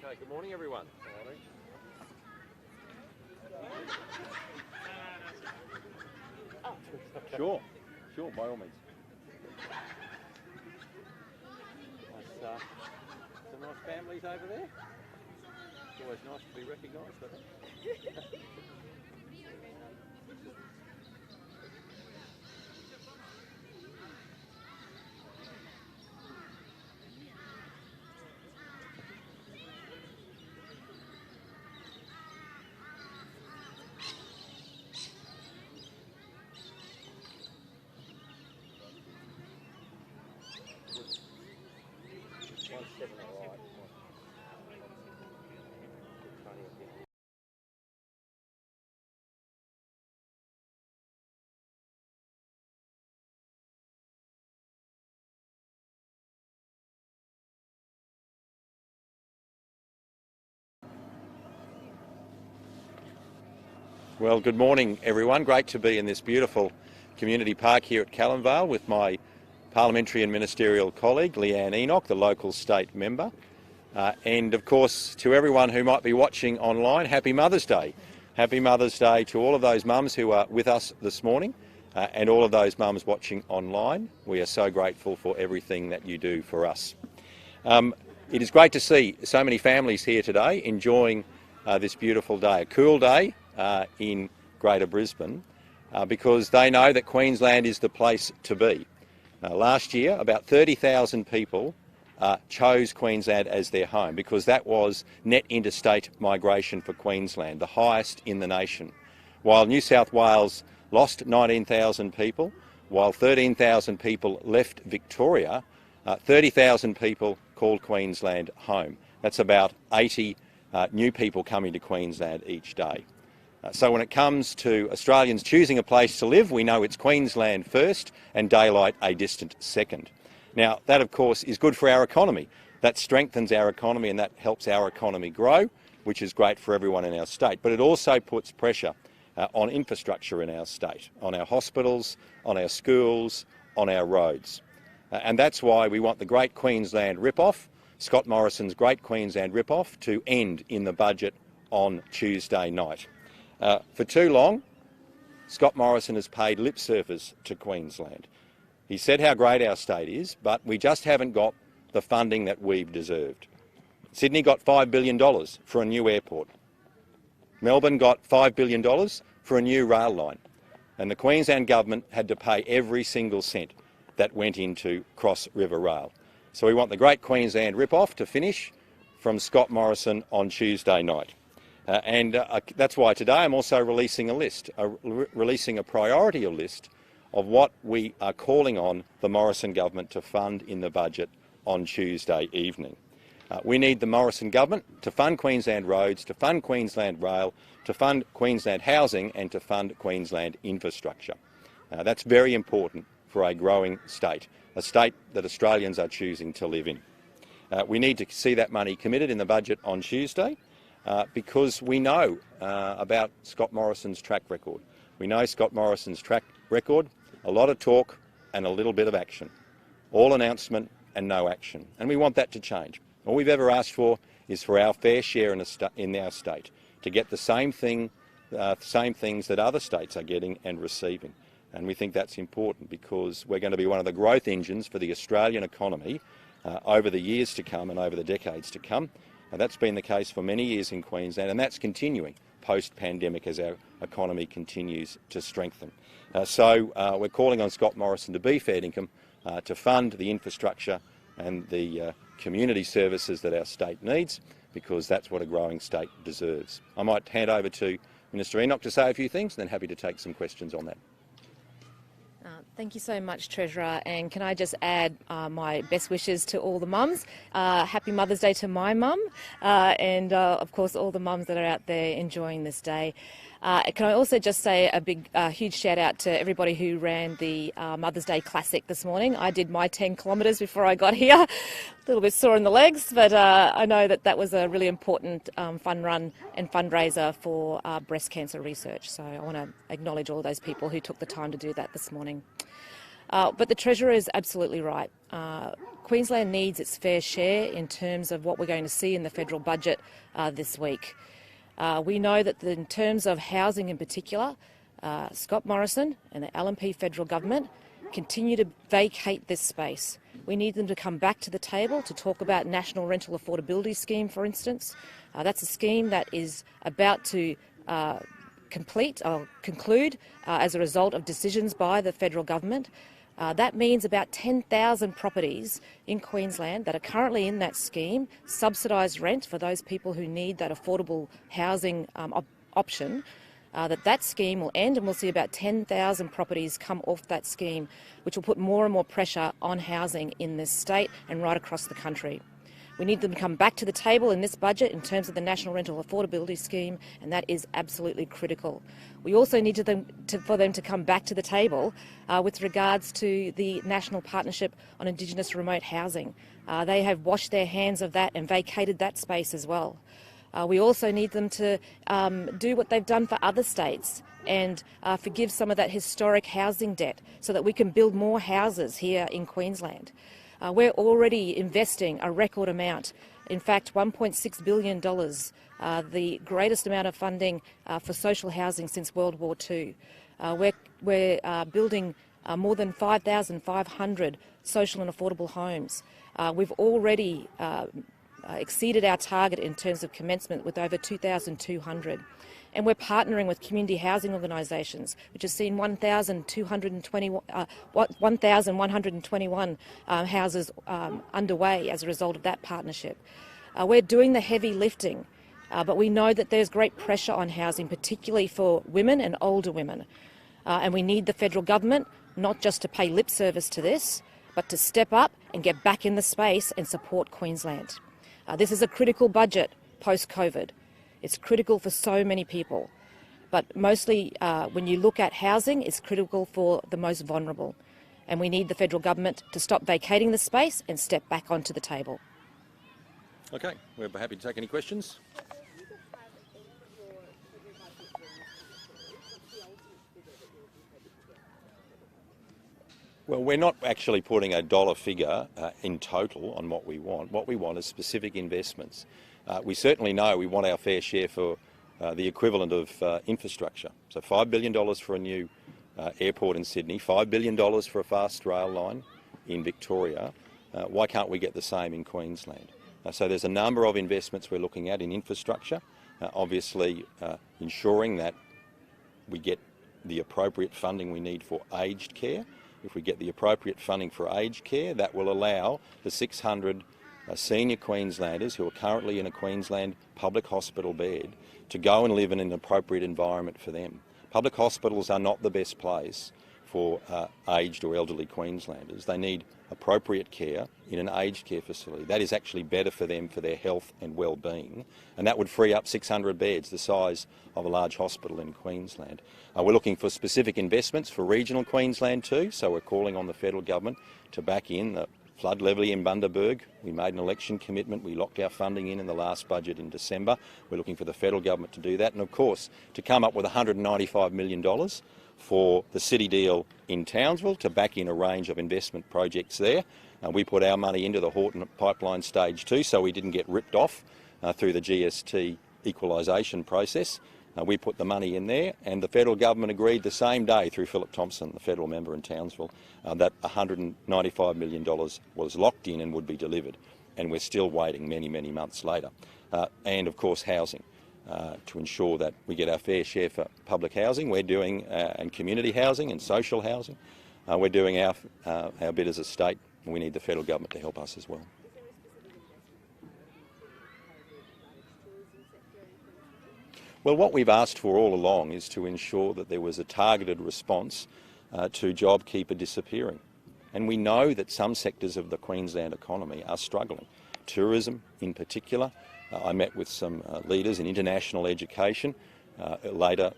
Okay, good morning everyone. Sure, by all means. Some nice families over there. It's always nice to be recognised, I think. Well, good morning everyone. Great to be in this beautiful community park here at Callanvale with my parliamentary and ministerial colleague Leanne Enoch, the local state member. And of course to everyone who might be watching online, happy Mother's Day. Happy Mother's Day to all of those mums who are with us this morning and all of those mums watching online. We are so grateful for everything that you do for us. It is great to see so many families here today enjoying this beautiful day, a cool day in Greater Brisbane, because they know that Queensland is the place to be. Last year, about 30,000 people chose Queensland as their home because that was net interstate migration for Queensland, the highest in the nation. While New South Wales lost 19,000 people, while 13,000 people left Victoria, 30,000 people called Queensland home. That's about 80 new people coming to Queensland each day. So when it comes to Australians choosing a place to live, we know it's Queensland first and daylight a distant second. Now, that of course is good for our economy. That strengthens our economy and that helps our economy grow, which is great for everyone in our state. But it also puts pressure on infrastructure in our state, on our hospitals, on our schools, on our roads. And that's why we want the Great Queensland Rip-Off, Scott Morrison's Great Queensland Rip-Off, to end in the budget on Tuesday night. For too long, Scott Morrison has paid lip service to Queensland. He said how great our state is, but we just haven't got the funding that we've deserved. Sydney got $5 billion for a new airport. Melbourne got $5 billion for a new rail line. And the Queensland government had to pay every single cent that went into Cross River Rail. So we want the Great Queensland Rip-Off to finish from Scott Morrison on Tuesday night. That's why today I'm also releasing a list, releasing a priority list of what we are calling on the Morrison government to fund in the budget on Tuesday evening. We need the Morrison government to fund Queensland roads, to fund Queensland rail, to fund Queensland housing and to fund Queensland infrastructure. That's very important for a growing state, a state that Australians are choosing to live in. We need to see that money committed in the budget on Tuesday. Because we know about Scott Morrison's track record. We know Scott Morrison's track record, a lot of talk and a little bit of action. All announcement and no action. And we want that to change. All we've ever asked for is for our fair share in our state to get the same things that other states are getting and receiving. And we think that's important because we're going to be one of the growth engines for the Australian economy over the years to come and over the decades to come. That's been the case for many years in Queensland, and that's continuing post-pandemic as our economy continues to strengthen. So we're calling on Scott Morrison to be fair income, to fund the infrastructure and the community services that our state needs, because that's what a growing state deserves. I might hand over to Minister Enoch to say a few things, and then happy to take some questions on that. Thank you so much, Treasurer, and can I just add my best wishes to all the mums. Happy Mother's Day to my mum and of course all the mums that are out there enjoying this day. Can I also just say a big, huge shout out to everybody who ran the Mother's Day Classic this morning. I did my 10 kilometres before I got here. A little bit sore in the legs, but I know that that was a really important fun run and fundraiser for breast cancer research. So I want to acknowledge all those people who took the time to do that this morning. But the Treasurer is absolutely right. Queensland needs its fair share in terms of what we're going to see in the federal budget this week. We know that in terms of housing in particular, Scott Morrison and the LNP federal government continue to vacate this space. We need them to come back to the table to talk about National Rental Affordability Scheme, for instance. That's a scheme that is about to conclude as a result of decisions by the federal government. That means about 10,000 properties in Queensland that are currently in that scheme, subsidised rent for those people who need that affordable housing option, that scheme will end, and we'll see about 10,000 properties come off that scheme, which will put more and more pressure on housing in this state and right across the country. We need them to come back to the table in this budget in terms of the National Rental Affordability Scheme, and that is absolutely critical. We also need for them to come back to the table with regards to the National Partnership on Indigenous Remote Housing. They have washed their hands of that and vacated that space as well. We also need them to do what they've done for other states and forgive some of that historic housing debt so that we can build more houses here in Queensland. We're already investing a record amount, in fact $1.6 billion, the greatest amount of funding for social housing since World War II. We're building more than 5,500 social and affordable homes. We've already exceeded our target in terms of commencement with over 2,200. And we're partnering with community housing organisations, which has seen 1,121 houses underway as a result of that partnership. We're doing the heavy lifting, but we know that there's great pressure on housing, particularly for women and older women. And we need the federal government not just to pay lip service to this, but to step up and get back in the space and support Queensland. This is a critical budget post-COVID. It's critical for so many people, but mostly when you look at housing, it's critical for the most vulnerable. And we need the federal government to stop vacating the space and step back onto the table. Okay, we're happy to take any questions. Well, we're not actually putting a dollar figure in total on what we want. What we want is specific investments. We certainly know we want our fair share for the equivalent of infrastructure. So $5 billion for a new airport in Sydney, $5 billion for a fast rail line in Victoria. Why can't we get the same in Queensland? So there's a number of investments we're looking at in infrastructure, obviously ensuring that we get the appropriate funding we need for aged care. If we get the appropriate funding for aged care, that will allow the 600 senior Queenslanders who are currently in a Queensland public hospital bed to go and live in an appropriate environment for them. Public hospitals are not the best place for aged or elderly Queenslanders. They need appropriate care in an aged care facility. That is actually better for them, for their health and well-being, and that would free up 600 beds, the size of a large hospital in Queensland. We're looking for specific investments for regional Queensland too, so we're calling on the federal government to back in the flood levy in Bundaberg. We made an election commitment. We locked our funding in the last budget in December. We're looking for the federal government to do that, and of course to come up with $195 million for the city deal in Townsville to back in a range of investment projects there. We put our money into the Horton Pipeline Stage 2 so we didn't get ripped off through the GST equalisation process. We put the money in there, and the federal government agreed the same day through Philip Thompson, the federal member in Townsville, that $195 million was locked in and would be delivered. And we're still waiting many, many months later. And of course housing. To ensure that we get our fair share for public housing. We're doing, and community housing and social housing. We're doing our bit as a state, and we need the federal government to help us as well. Well, what we've asked for all along is to ensure that there was a targeted response to JobKeeper disappearing. And we know that some sectors of the Queensland economy are struggling. Tourism in particular. I met with some leaders in international education later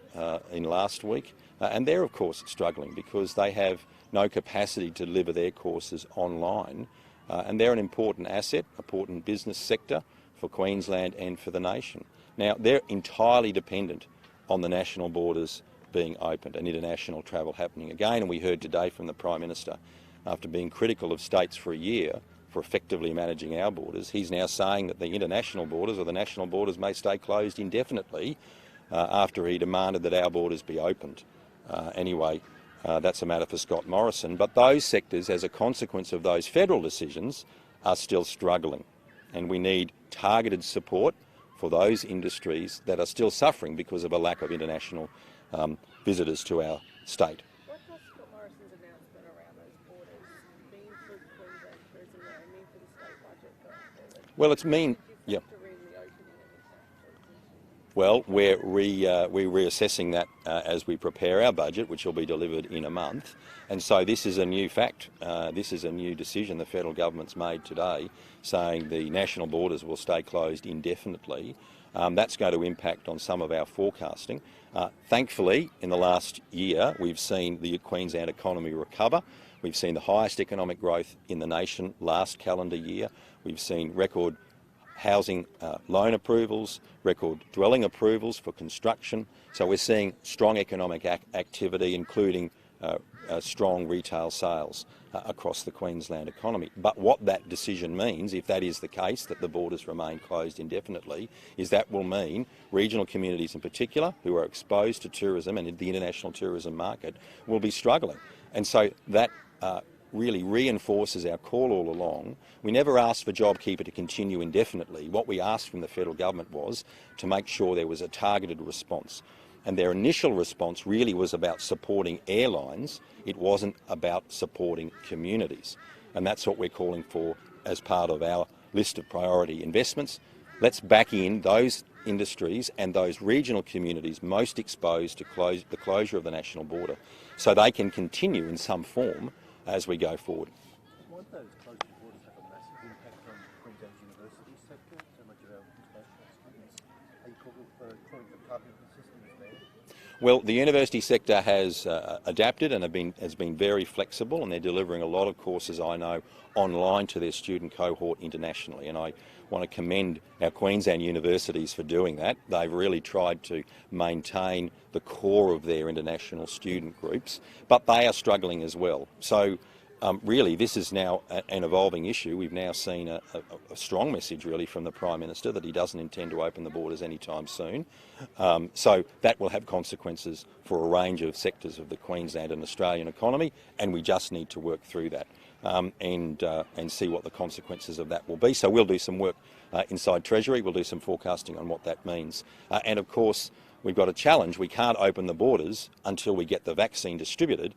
in last week. And they're, of course, struggling because they have no capacity to deliver their courses online. And they're an important asset, important business sector for Queensland and for the nation. Now, they're entirely dependent on the national borders being opened and international travel happening again. And we heard today from the Prime Minister, after being critical of states for a year for effectively managing our borders, he's now saying that the international borders or the national borders may stay closed indefinitely after he demanded that our borders be opened. Anyway, that's a matter for Scott Morrison. But those sectors, as a consequence of those federal decisions, are still struggling. And we need targeted support for those industries that are still suffering because of a lack of international visitors to our state. What does Scott Morrison's announcement around those borders mean for Queensland tourism now and mean for the state budget going forward? Well, it's mean, yeah. Well, we're reassessing that as we prepare our budget, which will be delivered in a month. And so this is a new fact. This is a new decision the federal government's made today, saying the national borders will stay closed indefinitely. That's going to impact on some of our forecasting. Thankfully, in the last year, we've seen the Queensland economy recover. We've seen the highest economic growth in the nation last calendar year. We've seen record housing loan approvals, record dwelling approvals for construction. So we're seeing strong economic activity, including strong retail sales across the Queensland economy. But what that decision means, if that is the case, that the borders remain closed indefinitely, is that will mean regional communities in particular, who are exposed to tourism and the international tourism market, will be struggling. And so that really reinforces our call all along. We never asked for JobKeeper to continue indefinitely. What we asked from the federal government was to make sure there was a targeted response. And their initial response really was about supporting airlines. It wasn't about supporting communities. And that's what we're calling for as part of our list of priority investments. Let's back in those industries and those regional communities most exposed to the closure of the national border so they can continue in some form as we go forward. Won't those closed borders have a massive impact on Queensland's university sector? So much of our international students, are you calling for public systems there? Well, the university sector has adapted and has been very flexible, and they're delivering a lot of courses, I know, online to their student cohort internationally. And I want to commend our Queensland universities for doing that. They've really tried to maintain the core of their international student groups, but they are struggling as well. So really, this is now an evolving issue. We've now seen a strong message really from the Prime Minister that he doesn't intend to open the borders anytime soon. So that will have consequences for a range of sectors of the Queensland and Australian economy, and we just need to work through that and see what the consequences of that will be. So we'll do some work inside Treasury. We'll do some forecasting on what that means. And of course, we've got a challenge. We can't open the borders until we get the vaccine distributed.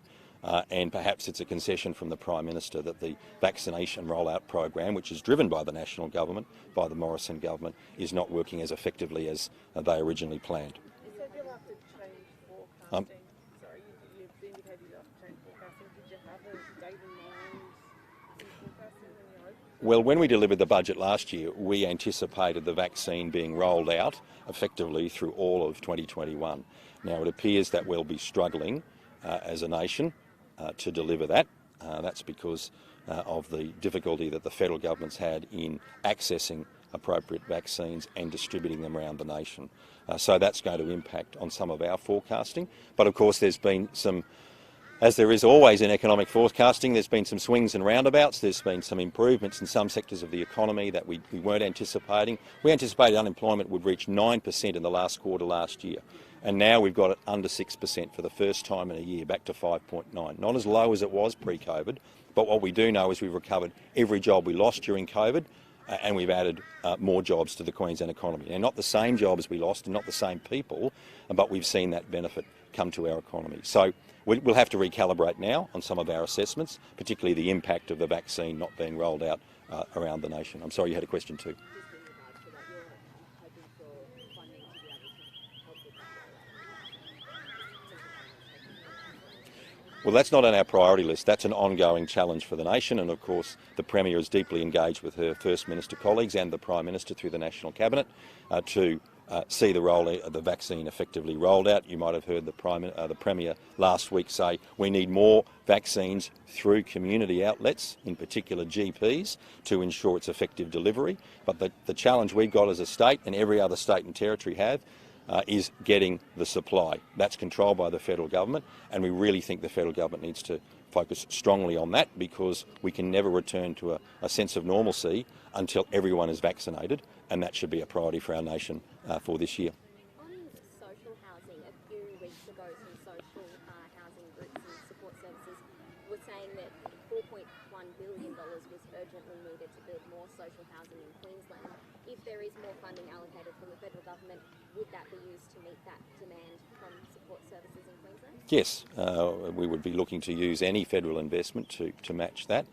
And perhaps it's a concession from the Prime Minister that the vaccination rollout program, which is driven by the national government, by the Morrison government, is not working as effectively as they originally planned. You said you'll have to change forecasting. Sorry, you've indicated you'll have to change forecasting. Did you have a date in mind in forecasting when you opened? Well, when we delivered the budget last year, we anticipated the vaccine being rolled out effectively through all of 2021. Now, it appears that we'll be struggling as a nation to deliver that. That's because of the difficulty that the federal government's had in accessing appropriate vaccines and distributing them around the nation. So that's going to impact on some of our forecasting. But of course there's been some, as there is always in economic forecasting, there's been some swings and roundabouts. There's been some improvements in some sectors of the economy that we weren't anticipating. We anticipated unemployment would reach 9% in the last quarter last year. And now we've got it under 6% for the first time in a year, back to 5.9. Not as low as it was pre-COVID, but what we do know is we've recovered every job we lost during COVID, and we've added more jobs to the Queensland economy. And not the same jobs we lost and not the same people, but we've seen that benefit come to our economy. So we'll have to recalibrate now on some of our assessments, particularly the impact of the vaccine not being rolled out around the nation. I'm sorry, you had a question too. Well, that's not on our priority list. That's an ongoing challenge for the nation, and of course the Premier is deeply engaged with her First Minister colleagues and the Prime Minister through the National Cabinet to see the vaccine effectively rolled out. You might have heard the Premier last week say we need more vaccines through community outlets, in particular GPs, to ensure its effective delivery. But the challenge we've got as a state, and every other state and territory have, is getting the supply. That's controlled by the federal government, and we really think the federal government needs to focus strongly on that, because we can never return to a sense of normalcy until everyone is vaccinated, and that should be a priority for our nation for this year. On social housing, a few weeks ago some social housing groups and support services were saying that $4.1 billion was urgently needed to build more social housing in Queensland. If there is more funding allocated from the federal government, would that be used to meet that demand from support services in Queensland? Yes, we would be looking to use any federal investment to match that.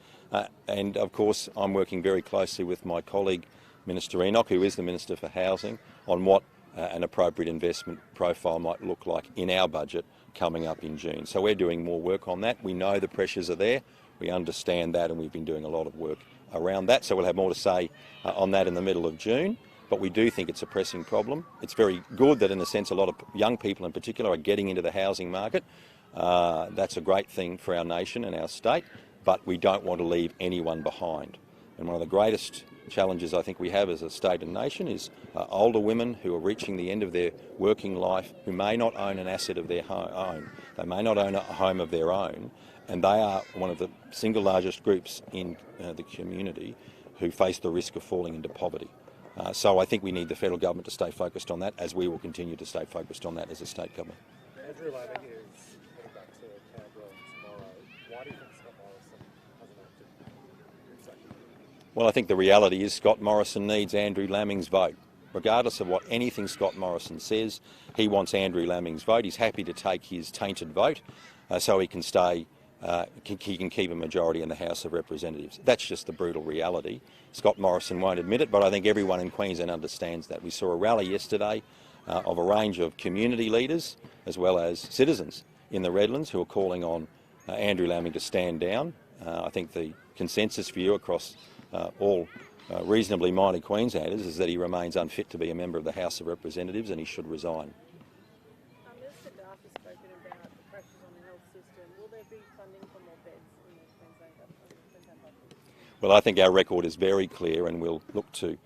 And of course, I'm working very closely with my colleague, Minister Enoch, who is the Minister for Housing, on what an appropriate investment profile might look like in our budget coming up in June. So we're doing more work on that. We know the pressures are there. We understand that, and we've been doing a lot of work around that. So we'll have more to say on that in the middle of June. But we do think it's a pressing problem. It's very good that, in a sense, a lot of young people in particular are getting into the housing market. That's a great thing for our nation and our state, but we don't want to leave anyone behind. And one of the greatest challenges I think we have as a state and nation is older women who are reaching the end of their working life, who may not own an asset of their own. They may not own a home of their own, and they are one of the single largest groups in the community who face the risk of falling into poverty. So I think we need the federal government to stay focused on that, as we will continue to stay focused on that as a state government. Andrew Laming is heading back to Canberra tomorrow. Why do you think Scott Morrison hasn't acted? Well, I think the reality is Scott Morrison needs Andrew Laming's vote. Regardless of what anything Scott Morrison says, he wants Andrew Laming's vote. He's happy to take his tainted vote so he can stay. He can keep a majority in the House of Representatives. That's just the brutal reality. Scott Morrison won't admit it, but I think everyone in Queensland understands that. We saw a rally yesterday of a range of community leaders as well as citizens in the Redlands who are calling on Andrew Laming to stand down. I think the consensus view across all reasonably minded Queenslanders is that he remains unfit to be a member of the House of Representatives, and he should resign. Minister Duff has spoken about the pressures on the health system. Will there be funding for more beds in the Queensland budget? Well, I think our record is very clear, and we'll look to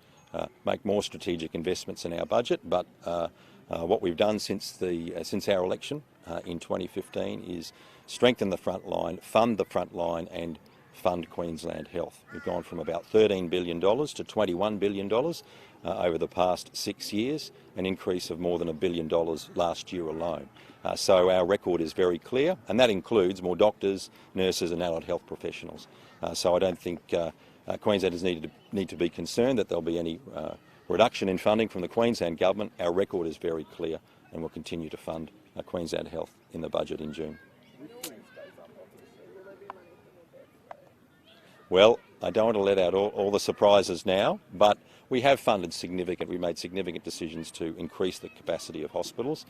make more strategic investments in our budget. But what we've done since our election in 2015 is strengthen the front line, fund the front line, and fund Queensland Health. We've gone from about $13 billion to $21 billion over the past 6 years, an increase of more than $1 billion last year alone. So our record is very clear, and that includes more doctors, nurses and allied health professionals. So I don't think Queenslanders need to be concerned that there'll be any reduction in funding from the Queensland government. Our record is very clear, and we'll continue to fund Queensland Health in the budget in June. Well, I don't want to let out all the surprises now, but we have funded we made significant decisions to increase the capacity of hospitals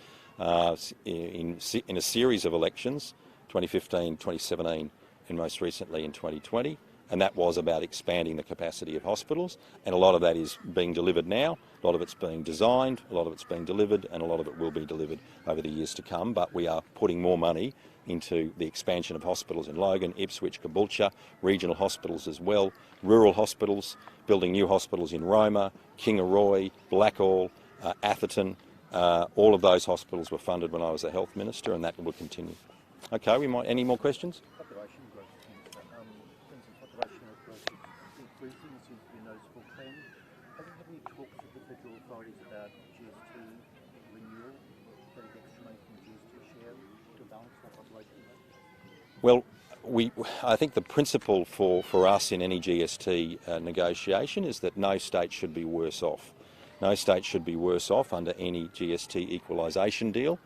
in a series of elections, 2015, 2017 and most recently in 2020, and that was about expanding the capacity of hospitals, and a lot of that is being delivered now, a lot of it's being designed, a lot of it's being delivered, and a lot of it will be delivered over the years to come, but we are putting more money into the expansion of hospitals in Logan, Ipswich, Caboolture, regional hospitals as well, rural hospitals, building new hospitals in Roma, Kingaroy, Blackall, Atherton. All of those hospitals were funded when I was the Health Minister, and that will continue. Okay, any more questions? Population growth, population growth increasing seems to be a noticeable trend. Have you had any talks with the federal authorities about GST renewal, getting extra money from the GST share to balance that population growth? Well, I think the principle for us in any GST negotiation is that no state should be worse off. No state should be worse off under any GST equalisation deal,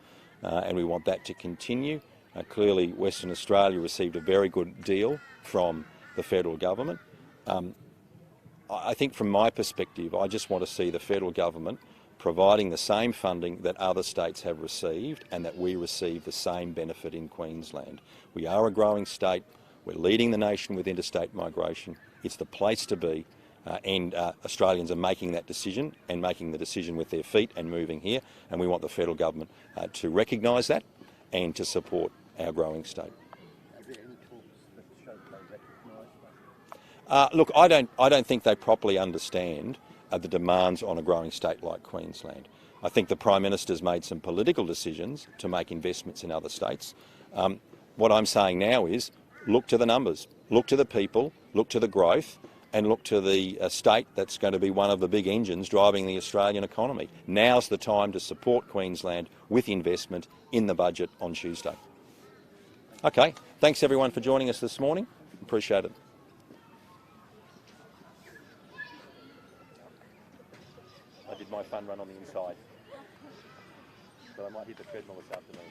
and we want that to continue. Clearly, Western Australia received a very good deal from the federal government. I think from my perspective, I just want to see the federal government providing the same funding that other states have received, and that we receive the same benefit in Queensland. We are a growing state. We're leading the nation with interstate migration. It's the place to be. and Australians are making that decision and making the decision with their feet and moving here, and we want the federal government to recognise that and to support our growing state. Are there any talks that show they recognise that? Look, I don't think they properly understand the demands on a growing state like Queensland. I think the Prime Minister's made some political decisions to make investments in other states. What I'm saying now is look to the numbers, look to the people, look to the growth, and look to the state that's going to be one of the big engines driving the Australian economy. Now's the time to support Queensland with investment in the budget on Tuesday. Okay, thanks everyone for joining us this morning. Appreciate it. I did my fun run on the inside, but I might hit the treadmill this afternoon.